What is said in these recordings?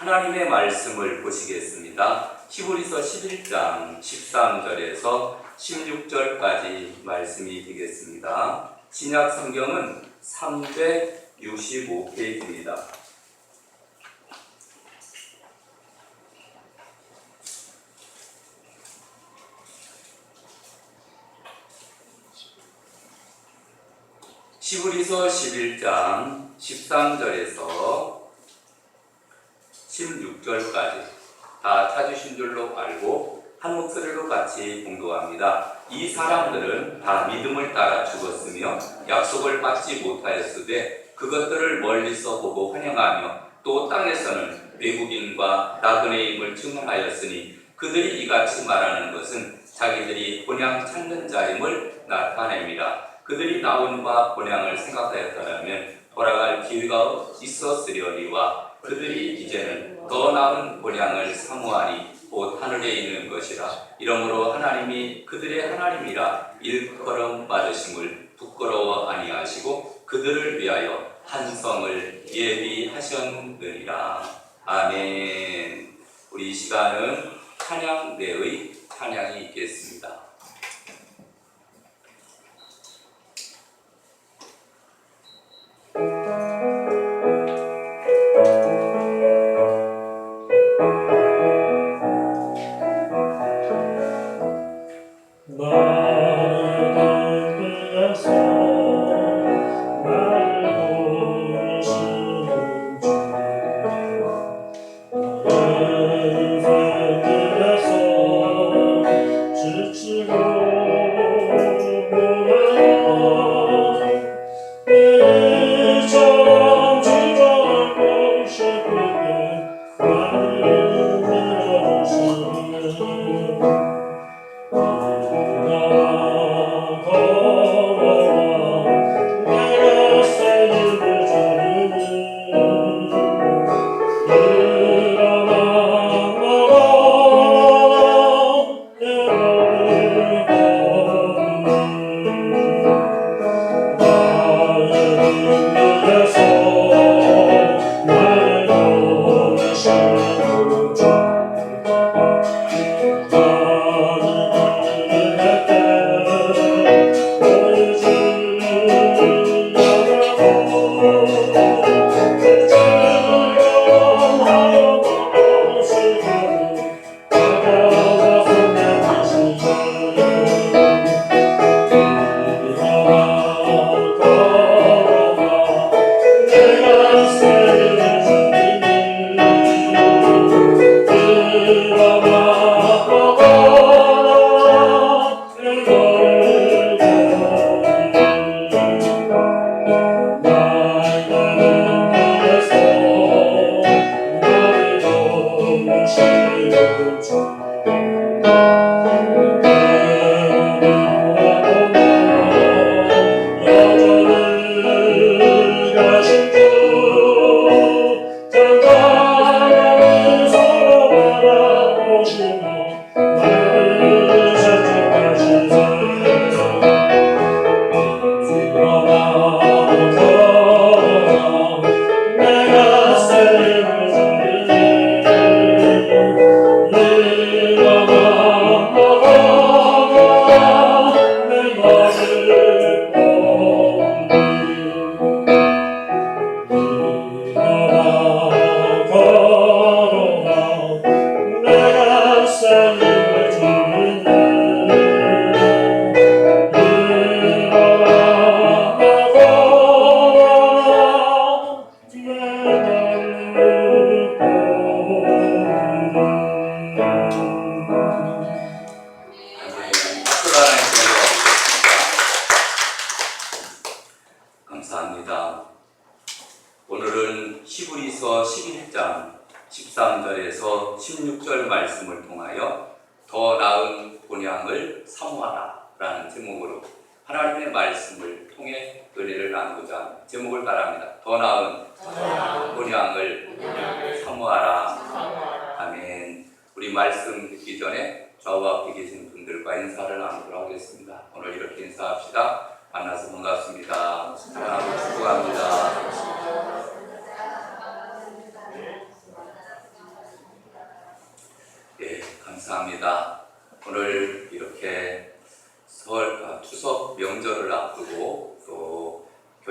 하나님의 말씀을 보시겠습니다. 히브리서 11장 13절에서 16절까지 말씀이 되겠습니다. 신약 성경은 365페이지입니다. 히브리서 11장 13절에서 16절까지 다 찾으신 줄로 알고 한 목소리로 같이 봉독합니다. 이 사람들은 다 믿음을 따라 죽었으며 약속을 받지 못하였으되 그것들을 멀리서 보고 환영하며 또 땅에서는 외국인과 나그네임을 증언하였으니 그들이 이같이 말하는 것은 자기들이 본향 찾는 자임을 나타냅니다. 그들이 나온 바 본향을 생각하였더라면 돌아갈 기회가 있었으려니와 그들이 이제는 더 나은 본향을 사모하니 곧 하늘에 있는 것이라. 이러므로 하나님이 그들의 하나님이라 일컬음 받으심을 부끄러워 아니하시고 그들을 위하여 한 성을 예비하셨느니라. 아멘. 우리 이 시간은 찬양 내의 찬양이 있겠습니다. 감사합니다. 오늘은 히브리서 11장 13절에서 16절 말씀을 통하여 더 나은 본향을 사모하라 라는 제목으로 하나님의 말씀을 통해 은혜를 나누고자 제목을 바랍니다. 더 나은 본향을 사모하라. 아멘. 우리 말씀 듣기 전에 좌우 앞에 계신 분들과 인사를 나누도록 하겠습니다. 오늘 이렇게 인사합시다. 만나서 반갑습니다. 축복합니다.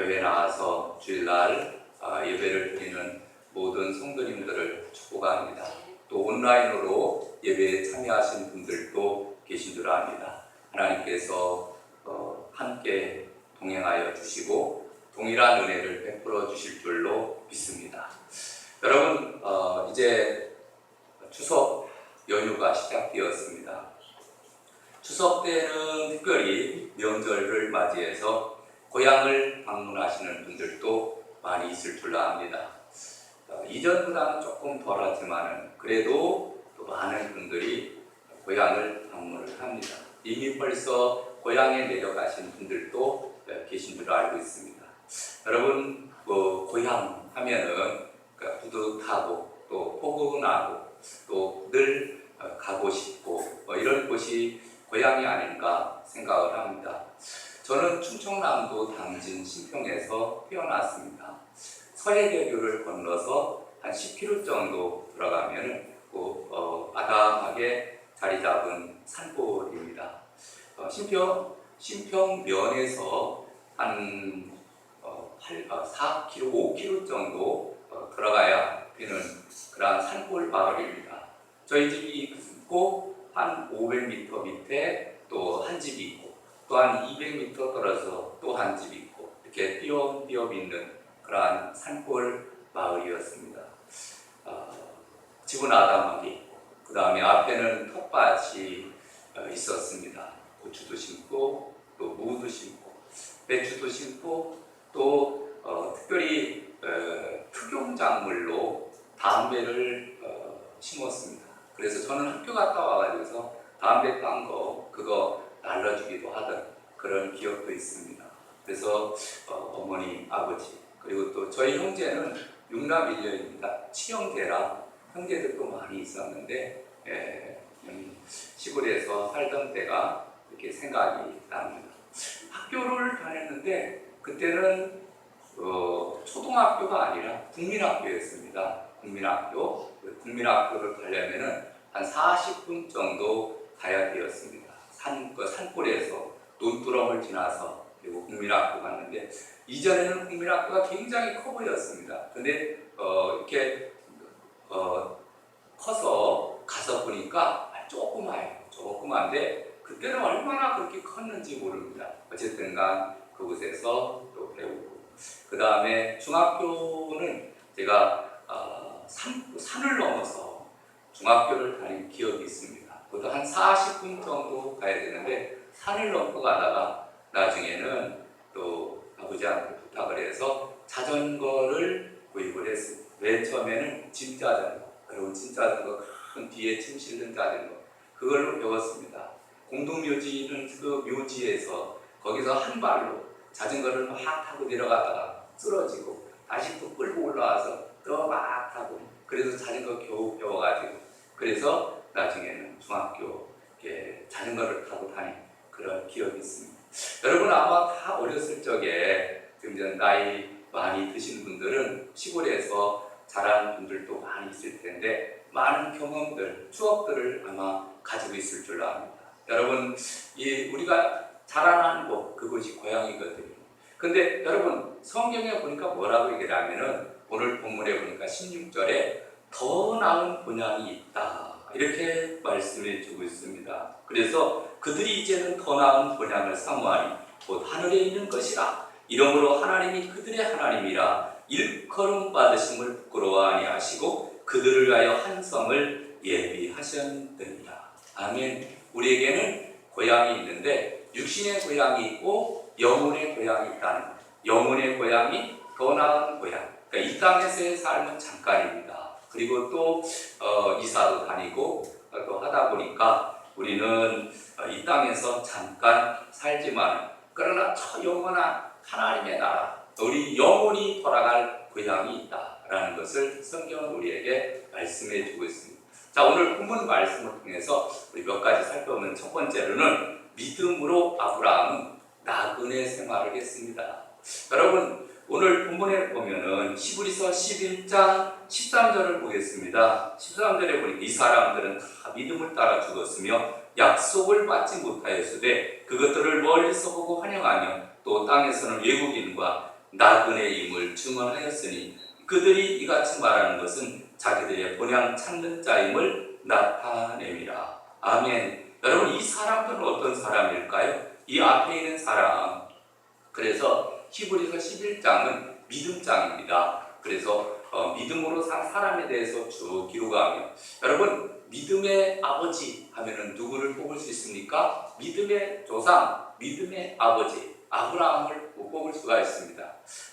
교회 나와서 주일날 예배를 드리는 모든 성도님들을 축복합니다. 또 온라인으로 예배에 참여하신 분들도 계신 줄 압니다. 하나님께서 함께 동행하여 주시고 동일한 은혜를 베풀어 주실 줄로 믿습니다. 여러분, 이제 추석 연휴가 시작되었습니다. 추석 때는 특별히 명절을 맞이해서 고향을 방문하시는 분들도 많이 있을 줄로 압니다. 이전보다는 조금 덜하지만 그래도 또 많은 분들이 고향을 방문을 합니다. 이미 벌써 고향에 내려가신 분들도 계신 줄 알고 있습니다. 여러분, 고향 하면은 뿌듯하고 또 포근하고 또 늘 가고 싶고 이런 곳이 고향이 아닌가 생각을 합니다. 저는 충청남도 당진 신평에서 태어났습니다. 서해대교를 건너서 한 10km 정도 들어가면 아담하게 자리 잡은 산골입니다. 신평면에서 한 4km, 5km 정도 들어가야 되는 그런 산골 마을입니다. 저희 집이 있고 한 500m 밑에 또 한 집이 있고 또 한 200m 떨어져 또 한 집이 있고 이렇게 띄엄띄엄 있는 그러한 산골 마을이었습니다. 집은 아담하게 있고 그 다음에 앞에는 텃밭이 있었습니다. 고추도 심고 또 무도 심고 배추도 심고 또 특별히 특용작물로 담배를 심었습니다. 그래서 저는 학교 갔다 와가지고서 담배 딴 거 그거 날라주기도 하던 그런 기억도 있습니다. 그래서 어머니, 아버지 그리고 또 저희 형제는 육남 1년입니다. 친형제라 형제들도 많이 있었는데 시골에서 살던 때가 이렇게 생각이 납니다. 학교를 다녔는데 그때는 초등학교가 아니라 국민학교였습니다. 국민학교를 가려면은 한 40분 정도 가야 되었습니다. 산골에서 논두렁을 지나서 그리고 국민학교 갔는데 이전에는 국민학교가 굉장히 커 보였습니다. 근데 이렇게 커서 가서 보니까 조그만데 그때는 얼마나 그렇게 컸는지 모릅니다. 어쨌든간 그곳에서 또 배우고 그 다음에 중학교는 제가 산을 넘어서 중학교를 다닌 기억이 있습니다. 그것도 한 40분 정도 가야 되는데 산을 넘고 가다가 나중에는 또 아버지한테 부탁을 해서 자전거를 구입을 했습니다. 맨 처음에는 짐자전거, 그리고 짐자전거 큰 뒤에 짐 실는 자전거 그걸로 배웠습니다. 공동묘지는 그 묘지에서 거기서 한 발로 자전거를 막 타고 내려가다가 쓰러지고 다시 또 끌고 올라와서 또 막 타고 그래서 자전거 겨우 배워가지고 그래서 나중에는 중학교 자전거를 타고 다닌 그런 기억이 있습니다. 여러분 아마 다 어렸을 적에 지금 나이 많이 드신 분들은 시골에서 자란 분들도 많이 있을 텐데 많은 경험들, 추억들을 아마 가지고 있을 줄 압니다. 여러분 우리가 자라난 곳 그곳이 고향이거든요. 근데 여러분 성경에 보니까 뭐라고 얘기를 하면은 오늘 본문에 보니까 16절에 더 나은 본향이 있다 이렇게 말씀해 주고 있습니다. 그래서 그들이 이제는 더 나은 본향을 사모하니 곧 하늘에 있는 것이라 이러므로 하나님이 그들의 하나님이라 일컬음 받으심을 부끄러워 아니하시고 그들을 위하여 한 성을 예비하셨느니라. 아멘. 우리에게는 고향이 있는데 육신의 고향이 있고 영혼의 고향이 있다는 거예요. 영혼의 고향이 더 나은 고향. 그러니까 이 땅에서의 삶은 잠깐입니다. 그리고 또 이사도 다니고 또 하다 보니까 우리는 이 땅에서 잠깐 살지만 그러나 저 영원한 하나님의 나라, 우리 영혼이 돌아갈 고향이 있다라는 것을 성경은 우리에게 말씀해 주고 있습니다. 자, 오늘 본문 말씀을 통해서 우리 몇 가지 살펴보면 첫 번째로는 믿음으로 아브라함은 나그네 생활을 했습니다. 여러분 오늘 본문에 보면은 히브리서 11장 13절을 보겠습니다. 13절에 보니까 이 사람들은 다 믿음을 따라 죽었으며 약속을 받지 못하였으되 그것들을 멀리서 보고 환영하며 또 땅에서는 외국인과 나그네임을 증언하였으니 그들이 이같이 말하는 것은 자기들의 본향 찾는 자임을 나타냅니다. 아멘. 여러분, 이 사람들은 어떤 사람일까요? 이 앞에 있는 사람, 그래서 히브리서 11장은 믿음장입니다. 그래서 믿음으로 산 사람에 대해서 쭉 기록하며, 여러분, 믿음의 아버지 하면은 누구를 뽑을 수 있습니까? 믿음의 조상, 믿음의 아버지 아브라함을 뽑을 수가 있습니다.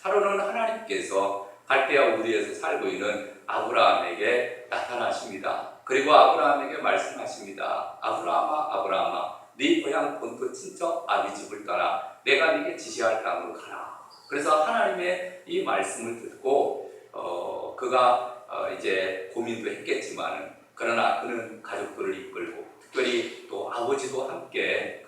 하루는 하나님께서 갈대아 우르에서 살고 있는 아브라함에게 나타나십니다. 그리고 아브라함에게 말씀하십니다. 아브라함아, 아브라함아, 네 고향 본토 친척 아비 집을 떠나 내가 네게 지시할 땅으로 가라. 그래서 하나님의 이 말씀을 듣고 그가 이제 고민도 했겠지만, 그러나 그는 가족들을 이끌고 특별히 또 아버지도 함께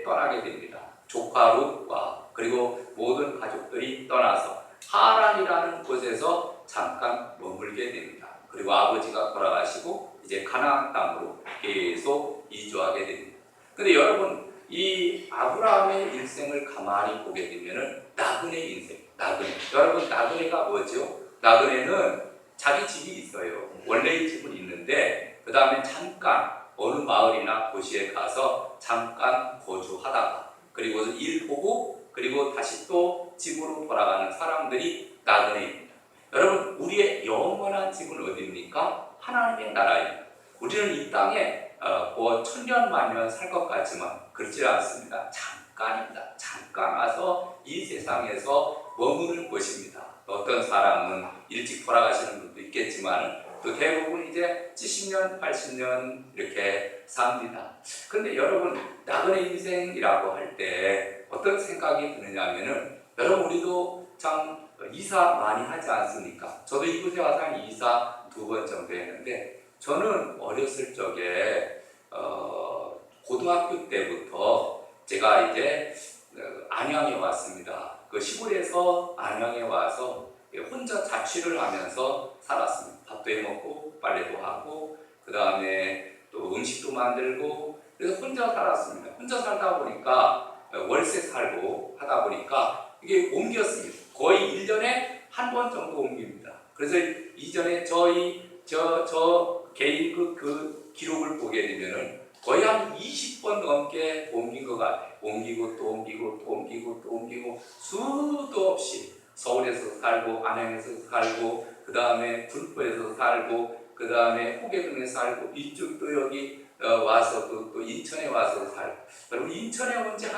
떠나게 됩니다. 조카 룻과 그리고 모든 가족들이 떠나서 하란이라는 곳에서 잠깐 머물게 됩니다. 그리고 아버지가 돌아가시고 이제 가나안 땅으로 계속 이주하게 됩니다. 근데 여러분, 이 아브라함의 일생을 가만히 보게 되면은 나그네 인생, 여러분, 나그네가 뭐죠? 나그네는 자기 집이 있어요. 원래의 집은 있는데 그 다음에 잠깐 어느 마을이나 도시에 가서 잠깐 거주하다가 그리고 일 보고 그리고 다시 또 집으로 돌아가는 사람들이 나그네입니다. 여러분, 우리의 영원한 집은 어디입니까? 하나님의 나라입니다. 우리는 이 땅에 천년 만년 살 것 같지만 그렇지 않습니다. 잠깐입니다. 잠깐 와서 이 세상에서 머무는 것입니다. 어떤 사람은 일찍 돌아가시는 분도 있겠지만 또 대부분 이제 70년, 80년 이렇게 삽니다. 근데 여러분, 나그네 인생이라고 할 때 어떤 생각이 드느냐 하면은, 여러분, 우리도 참 이사 많이 하지 않습니까? 저도 이곳에 와서 한 이사 2번 정도 했는데, 저는 어렸을 적에 고등학교 때부터 제가 이제 안양에 왔습니다. 그 시골에서 안양에 와서 혼자 자취를 하면서 살았습니다. 밥도 해 먹고 빨래도 하고 그 다음에 또 음식도 만들고, 그래서 혼자 살았습니다. 혼자 살다 보니까 월세 살고 하다 보니까 이게 옮겼습니다. 거의 1년에 한 번 정도 옮깁니다. 그래서 이전에 저 개인 그 기록을 보게 되면은 거의 한 20번 넘게 옮긴 것 같아요. 옮기고 또 옮기고 또 옮기고 또 옮기고 수도 없이 서울에서 살고 안양에서 살고 그 다음에 군포에서 살고 그 다음에 호계동에 살고 이쪽 또 여기 와서 또 인천에 와서 살고, 여러분, 인천에 온 지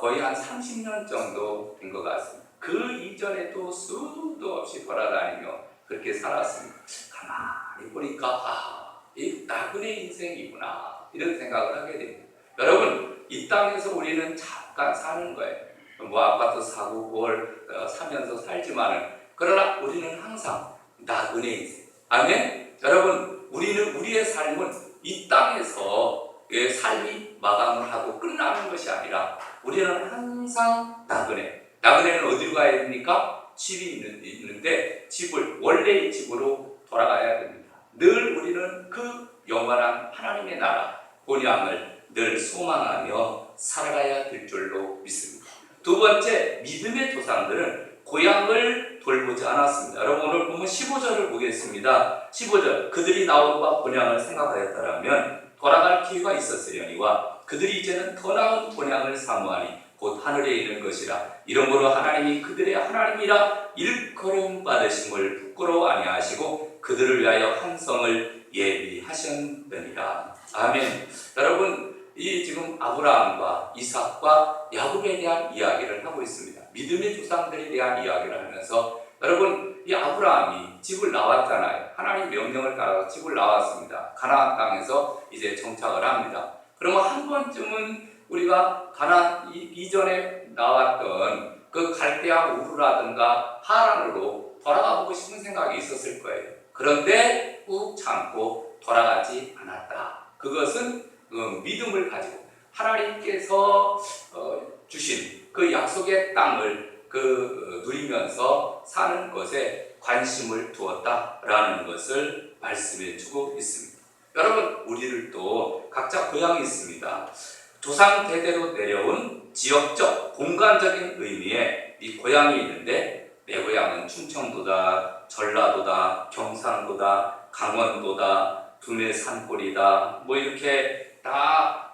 거의 한 30년 정도 된 것 같습니다. 그 이전에도 수도 없이 돌아다니며 그렇게 살았습니다. 가만히 보니까 이 나그네 인생이구나 이런 생각을 하게 됩니다. 여러분, 이 땅에서 우리는 잠깐 사는 거예요. 뭐 아파트 사고 뭘 사면서 살지만은, 그러나 우리는 항상 나그네 인생. 아멘. 여러분, 우리의 삶은 이 땅에서 삶이 마감을 하고 끝나는 것이 아니라 우리는 항상 나그네는 어디로 가야 됩니까? 집이 있는데 집을 원래의 집으로 돌아가야 됩니다. 늘 우리는 그 영원한 하나님의 나라 본향을 늘 소망하며 살아가야 될 줄로 믿습니다. 두 번째, 믿음의 조상들은 고향을 돌보지 않았습니다. 여러분, 오늘 보면 15절을 보겠습니다. 15절, 그들이 나온과 본향을 생각하였더라면 돌아갈 기회가 있었으려니와 그들이 이제는 더 나은 본향을 사모하니 곧 하늘에 있는 것이라. 이러므로 하나님이 그들의 하나님이라 일컬음 받으심을 부끄러워 아니하시고 그들을 위하여 한 성을 예비하셨느니라. 아멘. 여러분, 이 지금 아브라함과 이삭과 야곱에 대한 이야기를 하고 있습니다. 믿음의 조상들에 대한 이야기를 하면서, 여러분, 이 아브라함이 집을 나왔잖아요. 하나님 명령을 따라서 집을 나왔습니다. 가나안 땅에서 이제 정착을 합니다. 그러면 한 번쯤은 우리가 가나안 이전에 나왔던 그 갈대아 우르라든가 하란으로 돌아가 보고 싶은 생각이 있었을 거예요. 그런데 꾹 참고 돌아가지 않았다. 그것은 믿음을 가지고 하나님께서 주신 그 약속의 땅을 누리면서 사는 것에 관심을 두었다라는 것을 말씀해 주고 있습니다. 여러분, 우리를 또 각자 고향이 있습니다. 조상 대대로 내려온 지역적 공간적인 의미의 이 고향이 있는데, 내 고향은 충청도다, 전라도다, 경상도다, 강원도다, 두뇌 산골이다, 뭐 이렇게 다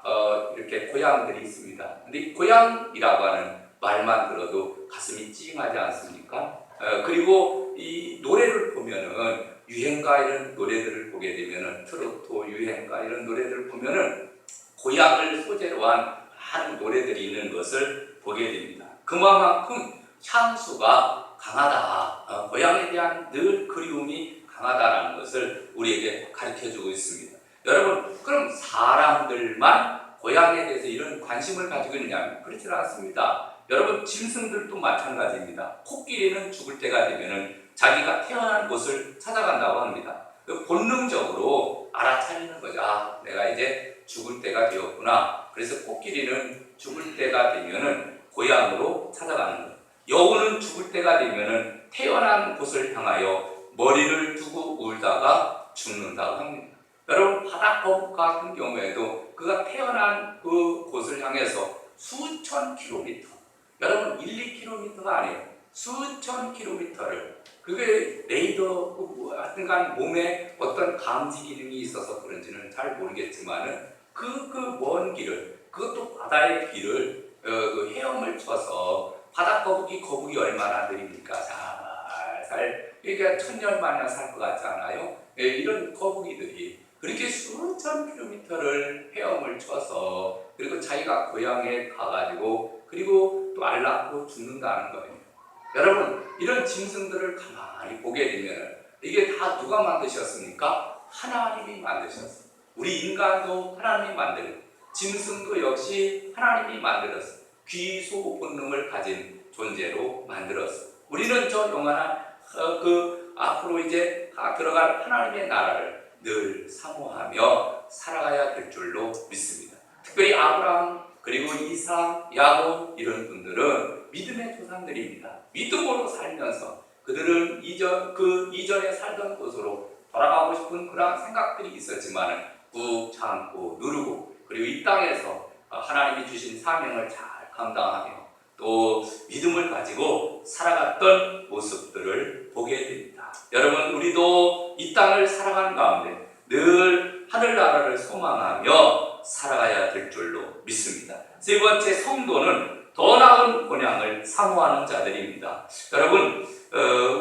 이렇게 고향들이 있습니다. 근데 이 고향이라고 하는 말만 들어도 가슴이 찡하지 않습니까? 그리고 이 노래를 보면은, 유행가 이런 노래들을 보게 되면은, 트로트 유행가 이런 노래들을 보면은 고향을 소재로 한 많은 노래들이 있는 것을 보게 됩니다. 그만큼 향수가 강하다, 고향에 대한 늘 그리움이 강하다라는 것을 우리에게 가르쳐주고 있습니다. 여러분, 그럼 사람들만 고향에 대해서 이런 관심을 가지고 있느냐? 그렇지 않습니다. 여러분, 짐승들도 마찬가지입니다. 코끼리는 죽을 때가 되면은 자기가 태어난 곳을 찾아간다고 합니다. 본능적으로 알아차리는 거죠. 아, 내가 이제 죽을 때가 되었구나. 그래서 코끼리는 죽을 때가 되면은 고향으로 찾아가는 거예요. 여우는 죽을 때가 되면은 태어난 곳을 향하여 머리를 두고 울다가 죽는다고 합니다. 여러분, 바다거북 같은 경우에도 그가 태어난 그 곳을 향해서 수천 킬로미터, 여러분 1, 2km가 아니에요. 수천 킬로미터를, 그게 레이더 하여튼간 몸에 어떤 감지 기능이 있어서 그런지는 잘 모르겠지만은 그 먼 길을, 그것도 바다의 길을 그 헤엄을 쳐서, 거북이 얼마나 느립니까? 살살, 이게 천년 마냥 살 것 같지 않아요? 이런 거북이들이 그렇게 수천 킬로미터를 헤엄을 쳐서, 그리고 자기가 고향에 가가지고, 그리고 또 알 낳고 죽는다는 거예요. 여러분, 이런 짐승들을 가만히 보게 되면 이게 다 누가 만드셨습니까? 하나님이 만드셨어요. 우리 인간도 하나님이 만들었어요. 짐승도 역시 하나님이 만들었어요. 귀소 본능을 가진 존재로 만들었어요. 우리는 저 영원한 앞으로 이제 들어갈 하나님의 나라를 늘 사모하며 살아가야 될 줄로 믿습니다. 특별히 아브라함, 그리고 이삭, 야곱 이런 분들은 믿음의 조상들입니다. 믿음으로 살면서 그들은 이전에 살던 곳으로 돌아가고 싶은 그런 생각들이 있었지만 꾹 참고 누르고, 그리고 이 땅에서 하나님이 주신 사명을 잘 감당하며 또 믿음을 가지고 살아갔던 모습들을 보게 됩니다. 여러분, 우리도 이 땅을 살아가는 가운데 늘 하늘나라를 소망하며 살아가야 될 줄로 믿습니다. 세 번째, 성도는 더 나은 본향을 사모하는 자들입니다. 여러분,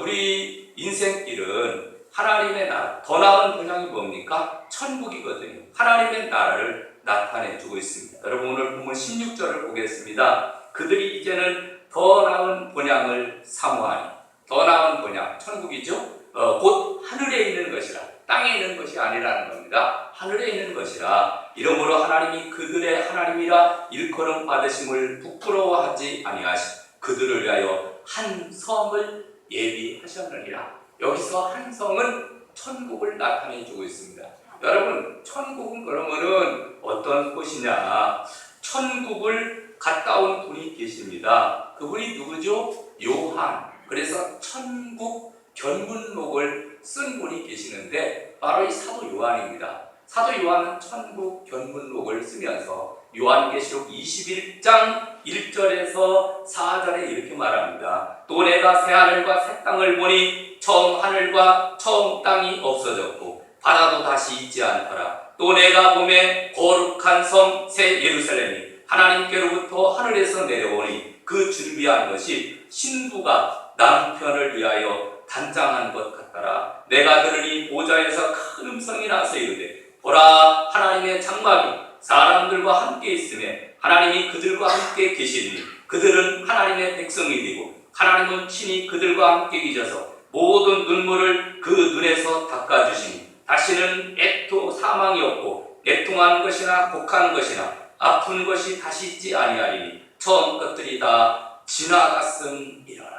우리 인생길은 하나님의 나라, 더 나은 본향이 뭡니까? 천국이거든요. 하나님의 나라를 나타내주고 있습니다. 여러분, 오늘 본문 16절을 보겠습니다. 그들이 이제는 더 나은 본향을 사모하니, 더 나은 본향, 천국이죠. 곧 하늘에 있는 것이라, 땅에 있는 것이 아니라는 겁니다. 하늘에 있는 것이라, 이러므로 하나님이 그들의 하나님이라 일컬음 받으심을 부끄러워하지 아니하시, 그들을 위하여 한 성을 예비하셨느니라. 여기서 한 성은 천국을 나타내주고 있습니다. 여러분, 천국은 그러면은 어떤 곳이냐? 천국을 갔다 온 분이 계십니다. 그분이 누구죠? 요한. 그래서 천국 견문록을 쓴 분이 계시는데 바로 이 사도 요한입니다. 사도 요한은 천국 견문록을 쓰면서 요한계시록 21장 1절에서 4절에 이렇게 말합니다. 또 내가 새 하늘과 새 땅을 보니 처음 하늘과 처음 땅이 없어졌고 바다도 다시 있지 않더라. 또 내가 보매 거룩한 성 새 예루살렘이 하나님께로부터 하늘에서 내려오니 그 준비한 것이 신부가 남편을 위하여 단장한 것 같더라. 내가 들으니 보좌에서 큰 음성이 나서 이르되 보라, 하나님의 장막이 사람들과 함께 있으며 하나님이 그들과 함께 계시니 그들은 하나님의 백성이 되고 하나님은 친히 그들과 함께 계셔서 모든 눈물을 그 눈에서 닦아주시니 다시는 애토 사망이 없고 애통하는 것이나 곡하는 것이나 아픈 것이 다시 있지 아니하리니 처음 것들이 다 지나갔음이러라.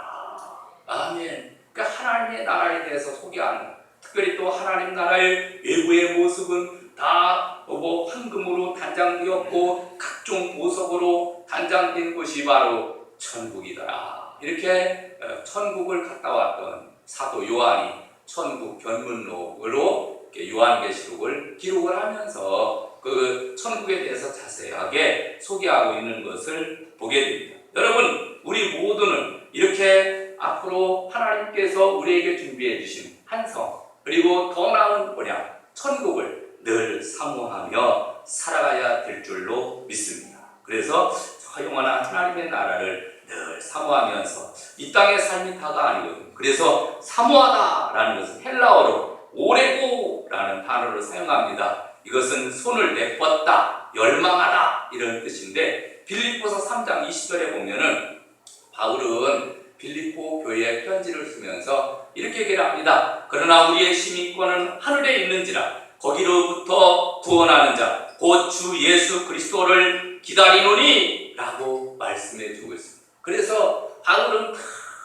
아멘. 그러니까 하나님의 나라에 대해서 소개하는, 특별히 또 하나님 나라의 외부의 모습은 다 황금으로 단장되었고 각종 보석으로 단장된 곳이 바로 천국이더라. 이렇게 천국을 갔다 왔던 사도 요한이 천국 견문록으로 요한계시록을 기록을 하면서 그 천국에 대해서 자세하게 소개하고 있는 것을 보게 됩니다. 여러분, 우리 모두는 이렇게 앞으로 하나님께서 우리에게 준비해 주신 한성, 그리고 더 나은 본향, 천국을 늘 사모하며 살아가야 될 줄로 믿습니다. 그래서 저 영원한 하나님의 나라를 늘 사모하면서 이 땅의 삶이 다가 아니거든요. 그래서 사모하다라는 것은 헬라어로 오레고라는 단어를 사용합니다. 이것은 손을 내뻗다, 열망하다 이런 뜻인데, 빌립보서 3장 20절에 보면은 바울은 빌립보 교회에 편지를 쓰면서 이렇게 얘기를 합니다. 그러나 우리의 시민권은 하늘에 있는지라 거기로부터 구원하는 자 곧 주 예수 그리스도를 기다리노니 라고 말씀해 주고 있습니다. 그래서 바울은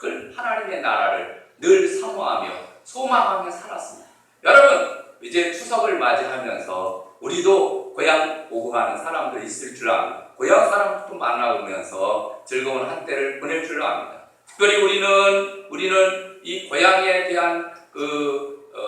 늘 하나님의 나라를 늘 사모하며 소망하며 살았습니다. 여러분, 이제 추석을 맞이하면서 우리도 고향 오고 가는 사람들이 있을 줄 압니다. 고향 사람들도 만나보면서 즐거운 한때를 보낼 줄 압니다. 특별히 우리는 이 고향에 대한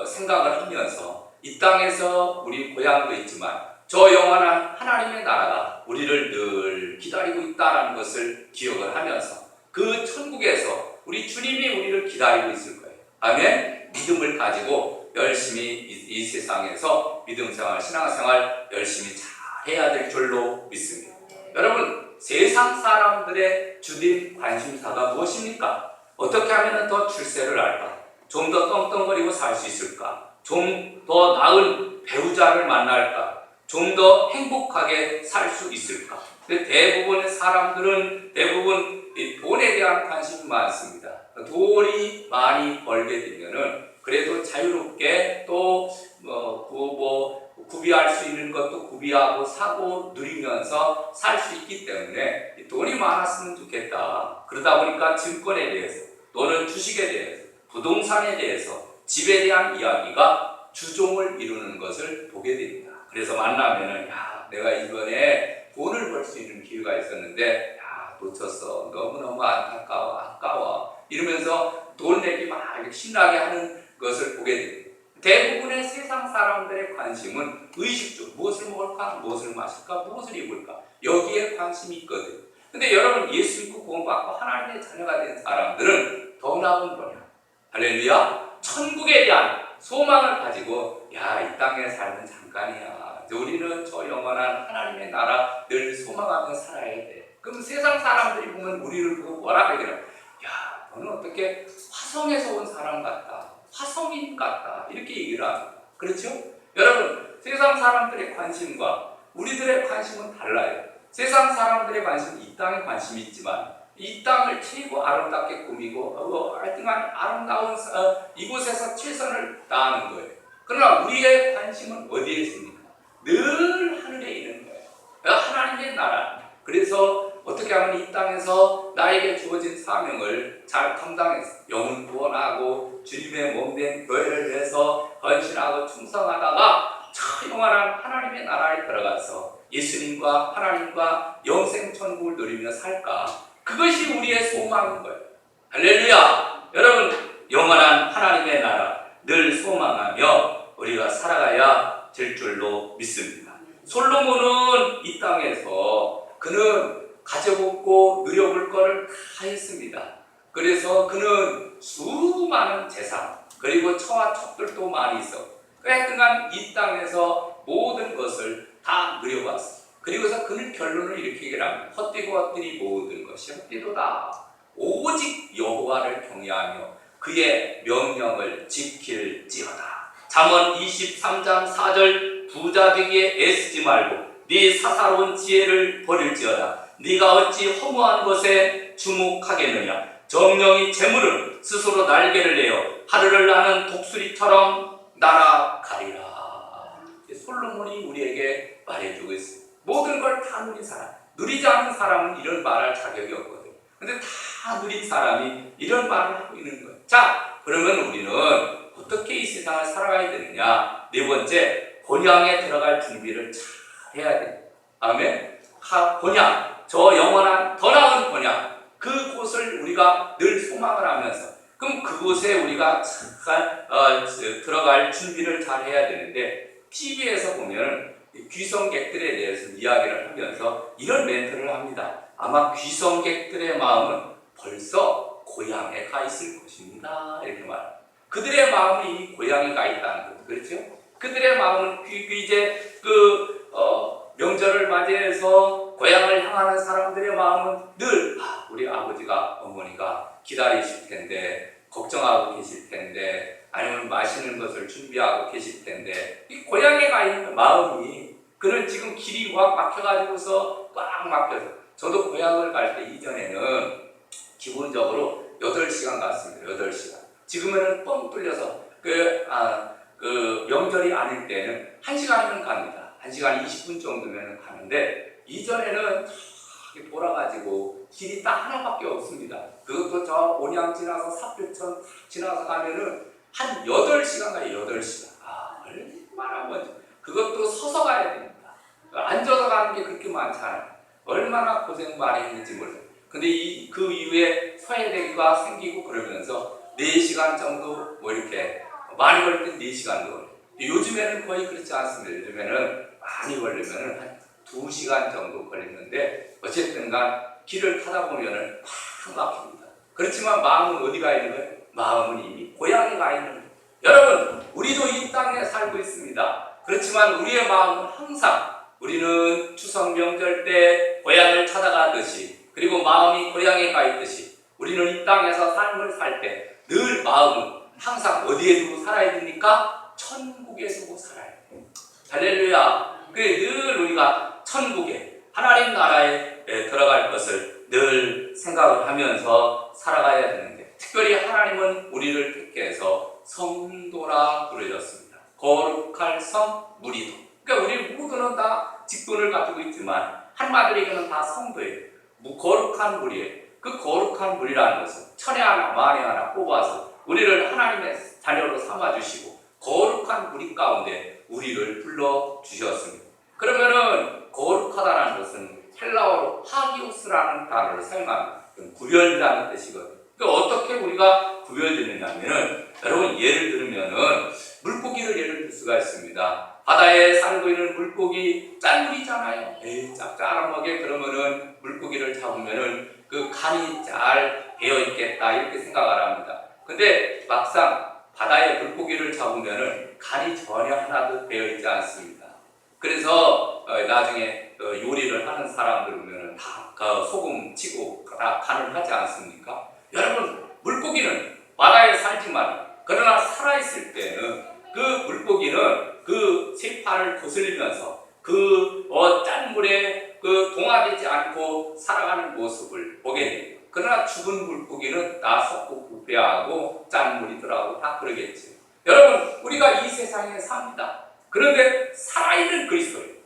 생각을 하면서 이 땅에서 우리 고향도 있지만 저 영원한 하나님의 나라가 우리를 늘 기다리고 있다는 것을 기억을 하면서 그 천국에서 우리 주님이 우리를 기다리고 있을 거예요. 아멘. 믿음을 가지고 열심히 이 세상에서 믿음생활, 신앙생활 열심히 잘 해야 될 줄로 믿습니다. 여러분, 세상 사람들의 주된 관심사가 무엇입니까? 어떻게 하면 더 출세를 할까? 좀 더 떵떵거리고 살 수 있을까? 좀 더 나은 배우자를 만날까? 좀 더 행복하게 살 수 있을까? 근데 대부분의 사람들은 대부분 돈에 대한 관심이 많습니다. 돈이 많이 벌게 되면은 그래도 자유롭게 또 구비할 수 있는 것도 구비하고 사고 누리면서 살 수 있기 때문에 돈이 많았으면 좋겠다. 그러다 보니까 증권에 대해서 또는 주식에 대해서 부동산에 대해서 집에 대한 이야기가 주종을 이루는 것을 보게 됩니다. 그래서 만나면은 내가 이번에 돈을 벌 수 있는 기회가 있었는데 놓쳤어. 너무너무 아까워 이러면서 돈 내기 막 신나게 하는 것을 보게 됩니다. 대부분의 세상 사람들의 관심은 의식주, 무엇을 먹을까, 무엇을 마실까, 무엇을 입을까, 여기에 관심이 있거든요. 근데 여러분, 예수 믿고 구원받고 하나님의 자녀가 된 사람들은 더 나은 거냐? 할렐루야. 천국에 대한 소망을 가지고 이 땅의 삶은 잠깐이야. 우리는 저 영원한 하나님의 나라 늘 소망하며 살아야 돼. 그럼 세상 사람들이 보면 우리를 보고 뭐라 그러냐? 너는 어떻게 화성에서 온 사람 같다, 화성인 같다, 이렇게 얘기를 합니다. 그렇죠? 여러분, 세상 사람들의 관심과 우리들의 관심은 달라요. 세상 사람들의 관심은 이 땅에 관심이 있지만 이 땅을 최고 아름답게 꾸미고 하여튼간 아름다운 이곳에서 최선을 다하는 거예요. 그러나 우리의 관심은 어디에 있습니까? 늘 하늘에 있는 거예요. 하나님의 나라. 그래서 어떻게 하면 이 땅에서 나에게 주어진 사명을 잘 감당해서 영혼 구원하고 주님의 몸된 교회를 위해서 헌신하고 충성하다가 저 영원한 하나님의 나라에 들어가서 예수님과 하나님과 영생 천국을 누리며 살까? 그것이 우리의 소망인 거예요. 할렐루야! 여러분, 영원한 하나님의 나라 늘 소망하며 우리가 살아가야 될 줄로 믿습니다. 솔로몬은 이 땅에서 그는 가져먹고 누려볼 것을 다 했습니다. 그래서 그는 수많은 재산 그리고 처와 첩들도 많이 있어. 하여튼간 이 땅에서 모든 것을 다 누려봤어. 그리고서 그는 결론을 이렇게 얘기를 합니다. 헛되고 헛되니 모든 것이 헛되도다. 오직 여호와를 경외하며 그의 명령을 지킬지어다. 잠언 23장 4절 부자 되기에 애쓰지 말고 네 사사로운 지혜를 버릴지어다. 네가 어찌 허무한 것에 주목하겠느냐. 정령이 재물은 스스로 날개를 내어 하늘을 나는 독수리처럼 날아가리라. 솔로몬이 우리에게 말해주고 있습니다. 모든 걸 다 누린 사람, 누리지 않은 사람은 이런 말할 자격이 없거든요. 근데 다 누린 사람이 이런 말을 하고 있는 거예요. 자, 그러면 우리는 어떻게 이 세상을 살아가야 되느냐? 네 번째, 본향에 들어갈 준비를 잘 해야 돼요. 아멘. 본향, 저 영원한 더 나은 본향, 그곳을 우리가 늘 소망을 하면서, 그럼 그곳에 우리가 잘 들어갈 준비를 잘 해야 되는데, TV에서 보면 귀성객들에 대해서 이야기를 하면서 이런 멘트를 합니다. 아마 귀성객들의 마음은 벌써 고향에 가 있을 것입니다. 이렇게 말합니다. 그들의 마음이 이미 고향에 가 있다는 거죠. 그렇죠? 그들의 마음은 이제 명절을 맞이해서 고향을 향하는 사람들의 마음은 늘 우리 아버지가 어머니가 기다리실 텐데, 걱정하고 계실 텐데, 아니면 맛있는 것을 준비하고 계실 텐데, 이 고향에 가 있는 마음이, 그는 지금 길이 꽉 막혀가지고서 꽉 막혀서, 저도 고향을 갈 때 이전에는 기본적으로 8시간 갔습니다. 8시간. 지금은 뻥 뚫려서 명절이 아닐 때는 1시간이면 갑니다. 1시간 20분 정도면 가는데, 이전에는 돌아가지고 길이 딱 하나밖에 없습니다. 그것도 저 온양 지나서 사표천 지나서 가면은 한 8시간 가요. 8시간. 얼마나 먼저. 그것도 서서 가야 됩니다. 앉아서 가는 게 그렇게 많잖아요. 얼마나 고생 많이 했는지 몰라요. 근데 그 이후에 소외되기가 생기고 그러면서 4시간 정도 이렇게 많이 걸릴 때 4시간 걸려요. 요즘에는 거의 그렇지 않습니다. 요즘에는 많이 걸리면은 한 2시간 정도 걸리는데, 어쨌든 간 길을 타다 보면은 막 막힙니다. 그렇지만 마음은 어디 가 있는 거예요? 마음은 이미 고향에 가 있는 거예요. 여러분, 우리도 이 땅에 살고 있습니다. 그렇지만 우리의 마음은 항상, 우리는 추석 명절 때 고향을 찾아가듯이, 그리고 마음이 고향에 가 있듯이, 우리는 이 땅에서 삶을 살 때 늘 마음은 항상 어디에 두고 살아야 됩니까? 천국에 두고 살아야 돼요. 할렐루야. 그래, 늘 우리가 천국에, 하나님 나라에 들어갈 것을 늘 생각을 하면서 살아가야 되는데, 특별히 하나님은 우리를 택해서 성도라 부르셨습니다. 거룩할 성, 무리도. 그러니까 우리 모두는 다 직분을 가지고 있지만 한마디로 얘기하면 다 성도예요. 거룩한 무리예요. 그 거룩한 무리라는 것은 천에 하나 만에 하나 뽑아서 우리를 하나님의 자녀로 삼아주시고 거룩한 무리 가운데 우리를 불러주셨습니다. 그러면은 거룩하다는 것은 헬라어로 하기오스라는 단어를 사용합니다. 구별이라는 뜻이거든요. 그러니까 어떻게 우리가 구별되느냐면은, 여러분 예를 들면은 물고기를 예를 들 수가 있습니다. 바다에 살고 있는 물고기, 짠물이잖아요. 짭짤하게. 그러면은 물고기를 잡으면은 그 간이 잘 배어 있겠다 이렇게 생각을 합니다. 근데 막상 바다에 물고기를 잡으면은 간이 전혀 하나도 배어 있지 않습니다. 그래서 나중에 요리를 하는 사람들 보면은 다 소금 치고 다 간을 하지 않습니까? 여러분, 물고기는 바다에 살지만, 그러나 살아있을 때는 그 물고기는 그 세파를 거슬리면서 그 짠물에 동화되지 않고 살아가는 모습을 보게 됩니다. 그러나 죽은 물고기는 다 썩고 부패하고 짠물이더라고 다 그러겠죠. 여러분, 우리가 이 세상에 삽니다. 그런데 살아있는 그리스도인,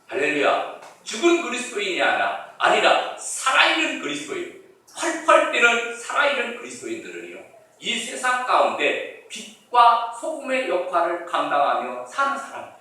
할렐루야, 죽은 그리스도인이 아니라 살아있는 그리스도인, 펄펄 뛰는 살아있는 그리스도인들은요, 이 세상 가운데 빛과 소금의 역할을 감당하며 사는 사람들.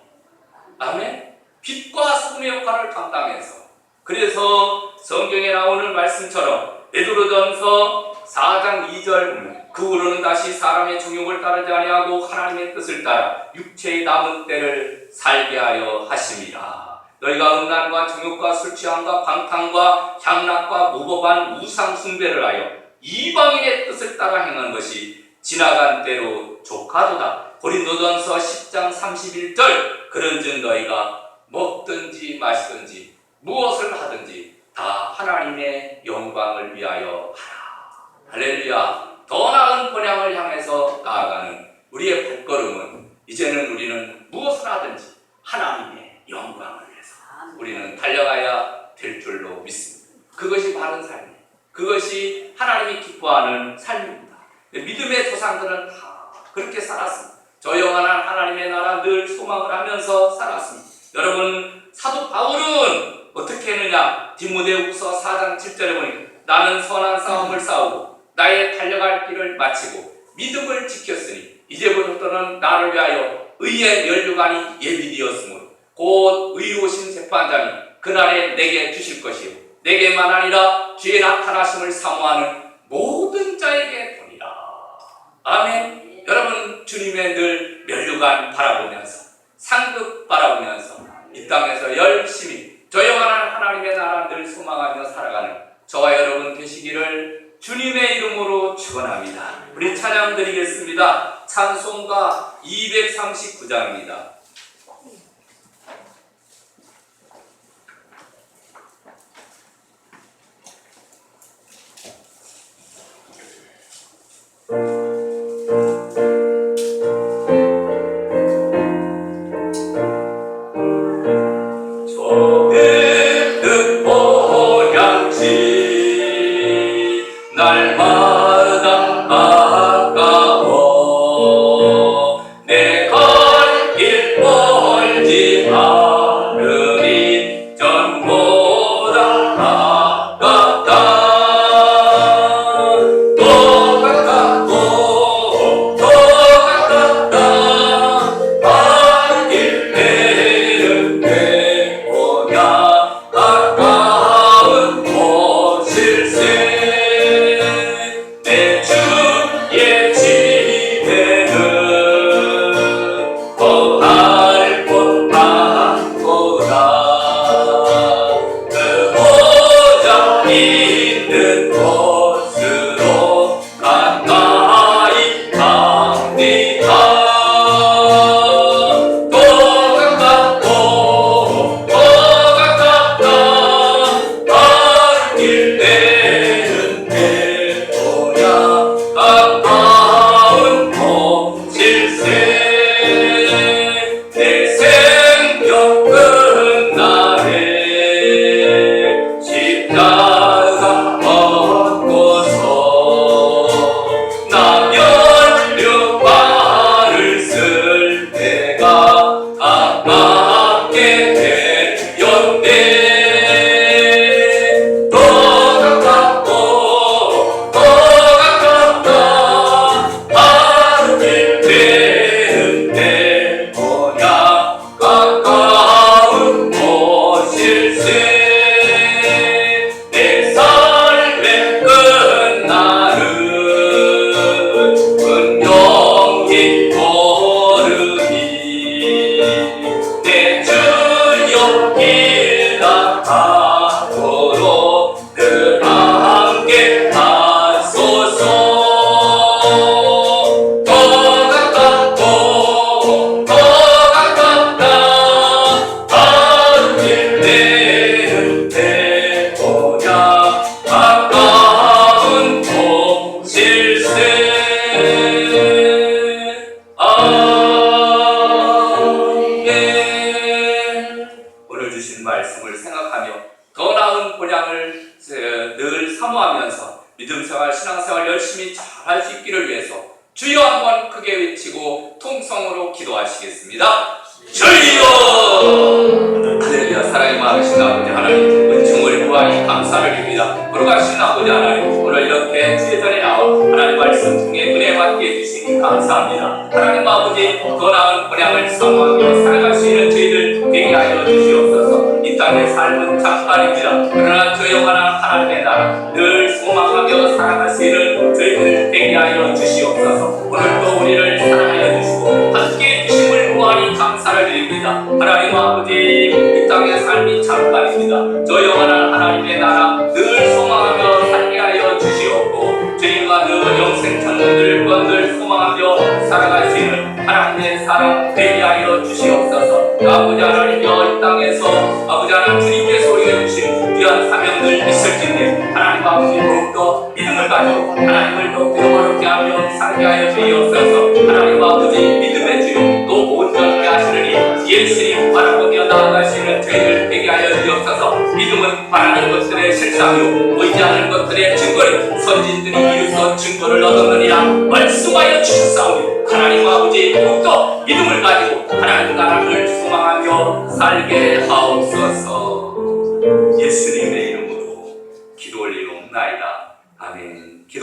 아멘. 빛과 소금의 역할을 감당해서, 그래서 성경에 나오는 말씀처럼 베드로전서 4장 2절 보면, 그 후로는 다시 사람의 정욕을 따르지 아니하고 하나님의 뜻을 따라 육체의 남은 때를 살게 하려 하심이라. 너희가 음란과 정욕과 술 취함과 방탕과 향락과 무법한 우상 숭배를 하여 이방인의 뜻을 따라 행한 것이 지나간 때로 족하도다. 고린도전서 10장 31절, 그런즉 너희가 먹든지 마시든지 무엇을 하든지 다 하나님의 영광을 위하여 하라. 할렐루야. 더 나은 본향을 향해서 나아가는 우리의 발걸음은, 이제는 우리는 무엇을 하든지 하나님의 영광을 위해서 우리는 달려가야 될 줄로 믿습니다. 그것이 바른 삶이에요. 그것이 하나님이 기뻐하는 삶입니다. 믿음의 조상들은 다 그렇게 살았습니다. 저 영원한 하나님의 나라 늘 소망을 하면서 살았습니다. 여러분, 사도 바울은 어떻게 했느냐? 디모데후서 4장 7절에 보니, 나는 선한 싸움을 싸우고 나의 달려갈 길을 마치고 믿음을 지켰으니 이제부터는 나를 위하여 의의 면류관이 예비되었으므로 곧 의로우신 재판장이 그날에 내게 주실 것이요 내게만 아니라 주의 나타나심을 사모하는 모든 자에게 보니라. 아멘. 여러분, 주님의 늘 면류관 바라보면서, 상급 바라보면서 이 땅에 이름으로 축원합니다. 우리 찬양 드리겠습니다. 찬송가 239장입니다. 날마다 아까워 내 갈 길 멀지 않으니 전보다 아깝다 더 가깝고 더 가깝다 바른 길 내는 내 뭐냐 아까운 곳일세 내 주의 집에는 거할 곳 많도다 그 보좌 있는 곳으로 가까이 갑니다 더 가깝고 더 가깝다 바른 길 내는 내 가까운 곳일세 내 생명 끝날에 십자가 얻고서 나 면류관을 쓸 때가 가깝게 되었네 더 가깝고 더 가깝다 바른 길 내는 내 뭐냐 가까운 곳일세 내 삶의 끝날은 은영히 오르니 내 주여 길 나가도록 늘 함께 하소서 더 가깝고 더 가깝다 바른 길 내는 내 뭐냐 가까운 곳일세 아멘. 오늘 주신 말씀을 생각하며 더 나은 본향을 늘 사모하면서 믿음생활, 신앙생활 열심히 잘할 수 있기를 위해서 주여 한번 크게 외치고 통성으로 기도하시겠습니다. 주여! 할렐루야. 사랑의 마으신 아버지 하나님, 은총을 구하니 감사를 드립니다. 거룩하신 아버지 하나님, 오늘 이렇게 주의 전에 나와 하나님 말씀 통해 은혜 받게 해주시니 감사합니다. 하나님 아버지, 더 나은 본향을 사모하며 살아갈 수 있는 저희들 되게 하여 주시옵소서. 이 땅의 삶은 잠깐입니다. 그러나 저 영원한 하나님의 나라 늘 소망하며 살아갈 수 있는 저희들 되게 하여 주시옵소서. 오늘도 우리를 사랑하여 주시고 함께 해주심을 구하니 감사를 드립니다. 하나님 아버지, 이 땅의 삶이 잠깐입니다. 저 영원한 하나님의 나라 늘 소망하며 살게 하여 주시옵고 저희가 늘 영생 천국을 늘 소망하며 살아갈 수 있는 하나님의 사랑 되게 하여 주시옵소서. 아버지 하나님여, 이 땅에서 아버지 하나님 주님께서 우리에게 주신 귀한 사명들 있을진데 하나님 아버지 더욱더 믿음을 가지고 하나님을 더욱더 어렵게 하며 살게 하여 주시옵소서. 하나님 아버지 믿음의 주요 또 온전하게 하시느니 예수님 바라보며 나아가시는 저희들 되게 하여 주옵소서. 믿음은 바라는 것들의 실상이요 보이지 않는 것들의 증거를 선진들이 이루서 증거를 얻었느니라 말씀하여 주셨사오니 하나님 아버지 더욱더 믿음을 가지고 하나님 나라를 소망하며 살게 하옵소서. 예수님의